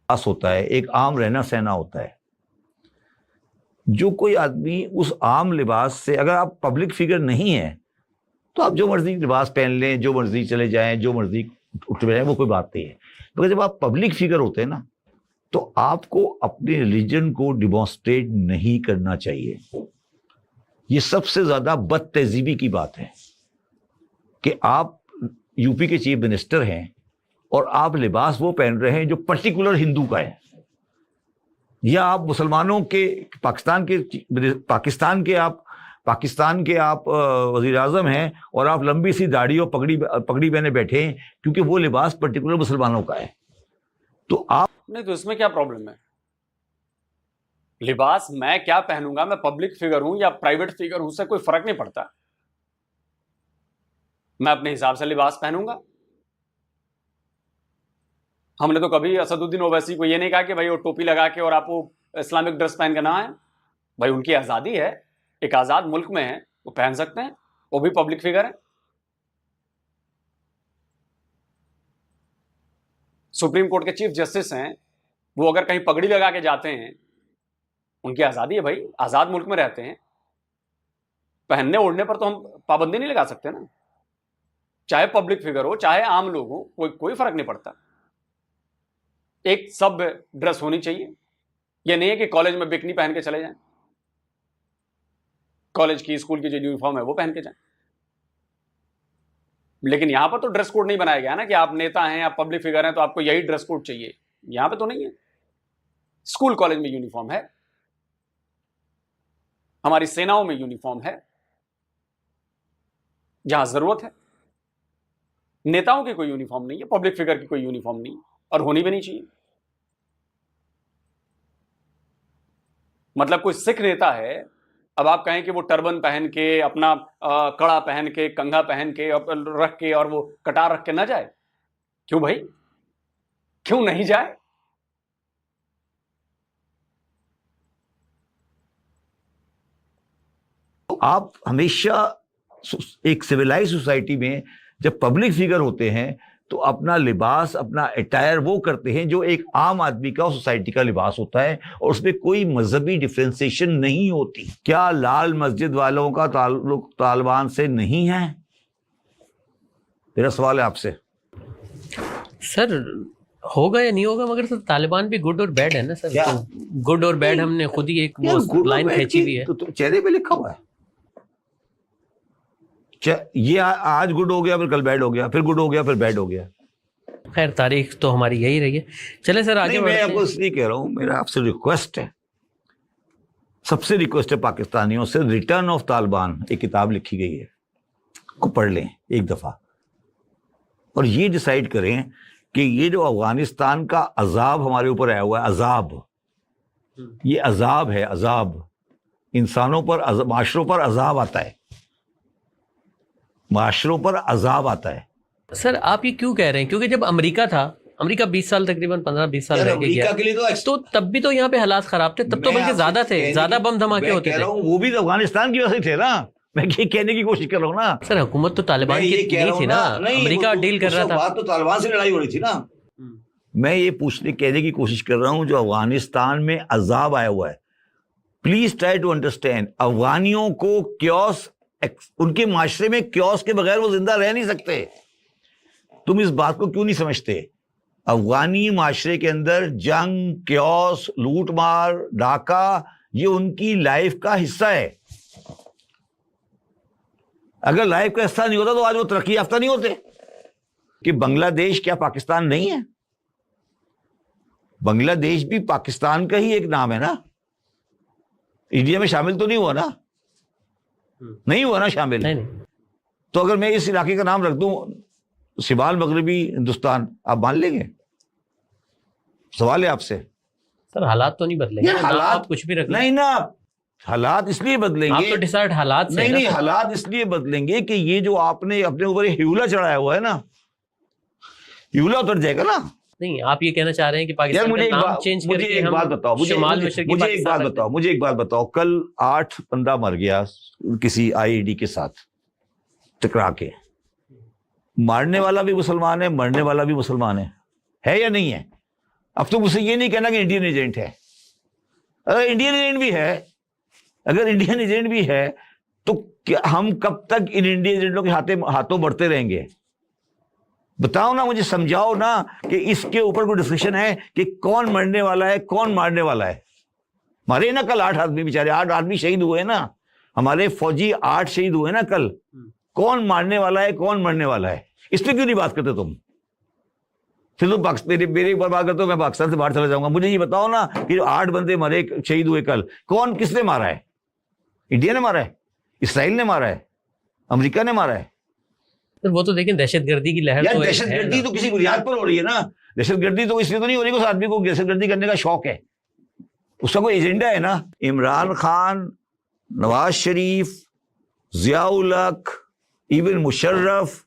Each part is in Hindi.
पास होता है, एक आम रहना सहना होता है। जो कोई आदमी उस आम लिबास से, अगर आप पब्लिक फिगर नहीं है तो आप जो मर्जी लिबास पहन लें, जो मर्जी चले जाएं, जो मर्जी उठ जाएं, वो कोई बात नहीं है। मगर जब आप पब्लिक फिगर होते हैं ना, तो आपको अपने रिलीजन को डिमॉन्स्ट्रेट नहीं करना चाहिए। ये सबसे ज्यादा बदतहजीबी की बात है कि आप यूपी के चीफ मिनिस्टर हैं और आप लिबास वो पहन रहे हैं जो पर्टिकुलर हिंदू का है, या आप मुसलमानों के पाकिस्तान के आप वजीर आजम हैं और आप लंबी सी दाढ़ी और पगड़ी पहने बैठे हैं क्योंकि वो लिबास पर्टिकुलर मुसलमानों का है। तो आप नहीं, तो इसमें क्या प्रॉब्लम है? लिबास मैं क्या पहनूंगा, मैं पब्लिक फिगर हूं या प्राइवेट फिगर हूं, उससे कोई फर्क नहीं पड़ता। मैं अपने हिसाब से लिबास पहनूंगा। हमने तो कभी असदुद्दीन ओवैसी को ये नहीं कहा कि भाई वो टोपी लगा के और आप वो इस्लामिक ड्रेस पहन के ना आए। भाई उनकी आजादी है, एक आजाद मुल्क में है, वो पहन सकते हैं, वो भी पब्लिक फिगर है। सुप्रीम कोर्ट के चीफ जस्टिस हैं, वो अगर कहीं पगड़ी लगा के जाते हैं, उनकी आजादी है भाई, आजाद मुल्क में रहते हैं। पहनने ओढ़ने पर तो हम पाबंदी नहीं लगा सकते ना, चाहे पब्लिक फिगर हो चाहे आम लोग हो, कोई फर्क नहीं पड़ता। एक सभ्य ड्रेस होनी चाहिए। यह नहीं है कि कॉलेज में बिकनी पहन के चले जाएं, कॉलेज की स्कूल की जो यूनिफॉर्म है वो पहन के जाएं। लेकिन यहां पर तो ड्रेस कोड नहीं बनाया गया ना कि आप नेता हैं, आप पब्लिक फिगर हैं तो आपको यही ड्रेस कोड चाहिए। यहां पे तो नहीं है। स्कूल कॉलेज में यूनिफॉर्म है, हमारी सेनाओं में यूनिफॉर्म है, जहां जरूरत है। नेताओं की कोई यूनिफॉर्म नहीं है, पब्लिक फिगर की कोई यूनिफॉर्म नहीं, और होनी भी नहीं चाहिए। मतलब कोई सिख नेता है, अब आप कहें कि वो टर्बन पहन के, अपना कड़ा पहन के, कंघा पहन के रख के और वो कटार रख के ना जाए? क्यों भाई, क्यों नहीं जाए? आप हमेशा एक सिविलाइज सोसाइटी में जब पब्लिक फिगर होते हैं तो अपना लिबास, अपना अटायर वो करते हैं जो एक आम आदमी का, सोसाइटी का लिबास होता है, और उसमें कोई मजहबी डिफरेंशिएशन नहीं होती। क्या लाल मस्जिद वालों का ताल्लुक तालिबान से नहीं है? मेरा सवाल है आपसे। सर होगा या नहीं होगा, मगर सर तालिबान भी गुड और बैड है ना सर। तो गुड और बैड हमने खुद ही एक वो लाइन खींची हुई है, तो चेहरे पे लिखा हुआ है। ये आज गुड हो गया, फिर कल बैड हो गया, फिर गुड हो गया, फिर बैड हो गया। खैर तारीख तो हमारी यही रही है। चले सर आगे बढ़ते हैं। मैं आपको इसलिए कह रहा हूं, मेरा आपसे रिक्वेस्ट है, सबसे रिक्वेस्ट है पाकिस्तानियों से, रिटर्न ऑफ तालिबान एक किताब लिखी गई है, को पढ़ लें एक दफा और ये डिसाइड करें कि ये जो अफगानिस्तान का अजाब हमारे ऊपर आया हुआ है, अजाब, ये अजाब है, अजाब इंसानों पर, माशरों पर अजाब आता है, माशरों पर अजाब आता है। सर आप ये क्यों कह रहे हैं? क्योंकि जब अमेरिका था, अमेरिका 20 साल तकरीबन 15-20 साल रह के गया, तो तब भी तो यहाँ पे हालात खराब थे, तब तो बल्कि ज्यादा थे, ज्यादा बम धमाके होते थे। वो भी तो अफगानिस्तान की वजह से थे ना, मैं ये कहने की कोशिश कर रहा हूँ ना सर। हुकूमत तो तालिबान की नहीं थी ना, अमेरिका डील कर रहा था। बात तो तालिबान से लड़ाई हो रही थी ना। मैं ये कहने की कोशिश कर रहा हूँ, जो अफगानिस्तान में अजाब आया हुआ है, प्लीज ट्राई टू अंडरस्टैंड। अफगानियों को क्योस, उनके माशरे में क्योस के बगैर वो जिंदा रह नहीं सकते। तुम इस बात को क्यों नहीं समझते? अफगानी माशरे के अंदर जंग, क्योस, लूट मार, डाका, ये उनकी लाइफ का हिस्सा है। अगर लाइफ का हिस्सा नहीं होता तो आज वो तरक्की याफ्ता नहीं होते। कि बांग्लादेश क्या पाकिस्तान नहीं है? बांग्लादेश भी पाकिस्तान का ही एक नाम है ना, इंडिया में शामिल तो नहीं हुआ ना, नहीं हुआ ना शामिल। नहीं। तो अगर मैं इस इलाके का नाम रख दूं शिमाल मगरबी हिंदुस्तान, आप मान लेंगे? सवाल है आपसे। सर हालात तो नहीं बदलेंगे, हालात आप कुछ भी रख नहीं ना, हालात इसलिए बदलेंगे, आप तो डिसाइड हालात से नहीं, हालात इसलिए बदलेंगे कि ये जो आपने अपने ऊपर ह्यूला चढ़ाया हुआ है ना, ह्यूला उतर जाएगा ना। नहीं, आप ये कहना चाह रहे हैं कि पाकिस्तान का नाम चेंज करके मुझे एक बात बताओ, मुझे एक बात बताओ, कल 8 बंदा मर गया किसी आईईडी के साथ टकरा के, मारने वाला भी मुसलमान है, मरने वाला भी मुसलमान है या नहीं है? अब तो मुझसे ये नहीं कहना कि इंडियन एजेंट है। अगर इंडियन एजेंट भी है, अगर इंडियन एजेंट भी है तो क्या हम कब तक इन इंडियन एजेंटों के हाथों बढ़ते रहेंगे? बताओ ना, मुझे समझाओ ना कि इसके ऊपर कोई डिस्कशन है कि कौन मरने वाला है, कौन मारने वाला है। मारे ना कल 8 आदमी, बेचारे 8 आदमी शहीद हुए ना, हमारे फौजी 8 शहीद हुए ना कल। कौन मारने वाला है, कौन मरने वाला है, इस पर क्यों नहीं बात करते तुम? फिर तुम मेरे एक बार बात करते हो, मैं पाकिस्तान से बाहर चला जाऊंगा। मुझे ये बताओ ना कि 8 बंदे मरे, शहीद हुए कल, कौन, किसने मारा है? इंडिया ने मारा है, इसराइल ने मारा है, अमेरिका ने मारा है? तो वो तो लेकिन दहशतगर्दी की लहर तो दहशतगर्दी तो किसी बुनियाद पर हो रही है ना। दहशतगर्दी तो इसलिए तो नहीं हो रही कि उस आदमी को दहशतगर्दी करने का शौक है, उसका कोई एजेंडा है ना। इमरान खान, नवाज शरीफ, जियाउल हक, इवन मुशर्रफ,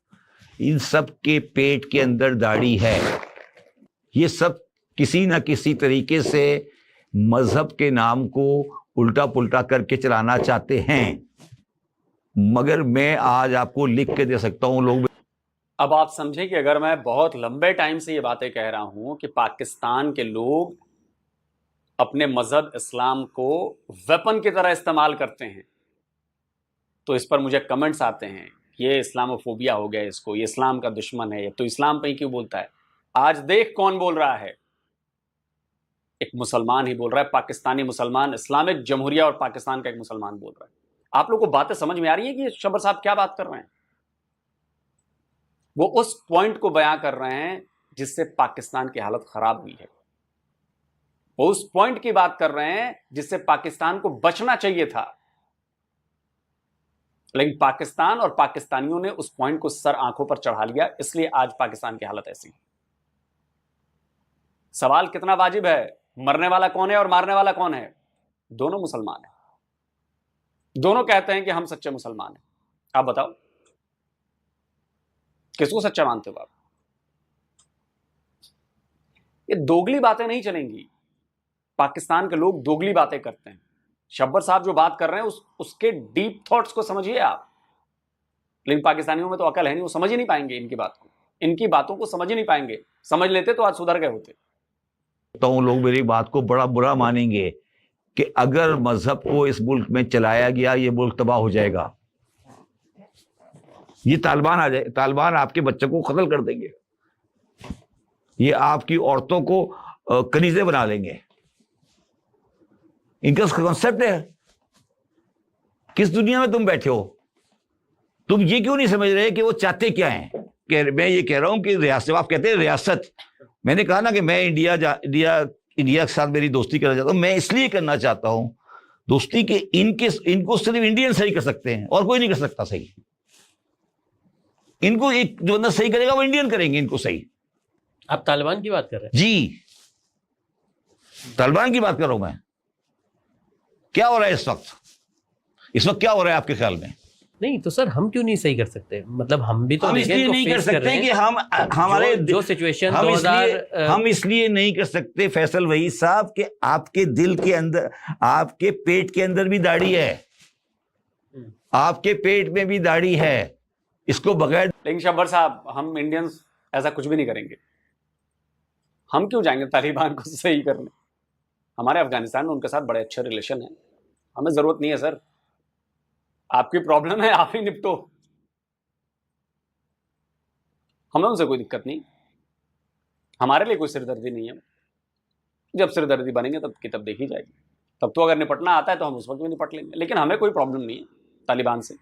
इन सब के पेट के अंदर दाढ़ी है। ये सब किसी ना किसी तरीके से मजहब के नाम को उल्टा पुल्टा करके चलाना चाहते हैं। मगर मैं आज आपको लिख के दे सकता हूं लोग। अब आप समझें कि अगर मैं बहुत लंबे टाइम से ये बातें कह रहा हूं कि पाकिस्तान के लोग अपने मजहब इस्लाम को वेपन की तरह इस्तेमाल करते हैं, तो इस पर मुझे कमेंट्स आते हैं, ये इस्लामोफोबिया हो गया, इसको, ये इस्लाम का दुश्मन है, ये तो इस्लाम पे ही क्यों बोलता है। आज देख कौन बोल रहा है, एक मुसलमान ही बोल रहा है, पाकिस्तानी मुसलमान, इस्लामिक जमहूरिया और पाकिस्तान का एक मुसलमान बोल रहा है। आप लोगों को बातें समझ में आ रही है कि शब्बर साहब क्या बात कर रहे हैं? वो उस पॉइंट को बयां कर रहे हैं जिससे पाकिस्तान की हालत खराब हुई है। वो उस पॉइंट की बात कर रहे हैं जिससे पाकिस्तान को बचना चाहिए था, लेकिन पाकिस्तान और पाकिस्तानियों ने उस पॉइंट को सर आंखों पर चढ़ा लिया, इसलिए आज पाकिस्तान की हालत ऐसी। सवाल कितना वाजिब है, मरने वाला कौन है और मारने वाला कौन है? दोनों मुसलमान हैं, दोनों कहते हैं कि हम सच्चे मुसलमान हैं। आप बताओ किसको सच्चा मानते हो आप? ये दोगली बातें नहीं चलेंगी। पाकिस्तान के लोग दोगली बातें करते हैं। शब्बर साहब जो बात कर रहे हैं उसके डीप थॉट्स को समझिए आप, लेकिन पाकिस्तानियों में तो अकल है नहीं, वो समझ ही नहीं पाएंगे इनकी बात को, इनकी बातों को समझ ही नहीं पाएंगे। समझ लेते तो आज सुधर गए होते। तो लोग मेरी बात को बड़ा बुरा मानेंगे कि अगर मजहब को इस मुल्क में चलाया गया, ये मुल्क तबाह हो जाएगा। ये तालिबान आ जाए, तालिबान आपके बच्चों को कत्ल कर देंगे, ये आपकी औरतों को कनीजे बना लेंगे। इनका कॉन्सेप्ट है। किस दुनिया में तुम बैठे हो? तुम ये क्यों नहीं समझ रहे कि वो चाहते क्या हैं? मैं ये कह रहा हूं कि रियासत, आप कहते हैं रियासत, मैंने कहा ना कि मैं इंडिया के साथ मेरी दोस्ती करना चाहता हूं। मैं इसलिए करना चाहता हूं दोस्ती के इनको सिर्फ इंडियन सही कर सकते हैं और कोई नहीं कर सकता सही। इनको एक जो बंदा सही करेगा वो इंडियन करेंगे इनको सही। आप तालिबान की बात कर रहे हैं? जी, तालिबान की बात कर रहा हूं मैं। क्या हो रहा है इस वक्त क्या हो रहा है आपके ख्याल में? नहीं तो सर, हम क्यों नहीं सही कर सकते? मतलब हम भी तो हम इसलिए नहीं कर सकते कि हम हमारे जो सिचुएशन हम इसलिए नहीं कर सकते फैसल वहीद साहब कि आपके दिल के अंदर, आपके पेट के अंदर भी दाढ़ी है, आपके पेट में भी दाढ़ी है। इसको बगैर, लेकिन शब्बर साहब, हम इंडियंस ऐसा कुछ भी नहीं करेंगे। हम क्यों जाएंगे तालिबान को सही करने? हमारे अफगानिस्तान में उनके साथ बड़े अच्छे रिलेशन है, हमें जरूरत नहीं है सर। आपकी प्रॉब्लम है, आप ही निपटो, हमें उनसे कोई दिक्कत नहीं, हमारे लिए कोई सिरदर्दी नहीं है। जब सिरदर्दी बनेंगे तब देखी जाएगी। तब तो अगर निपटना आता है तो हम उस वक्त भी निपट लेंगे, लेकिन हमें कोई प्रॉब्लम नहीं है तालिबान से।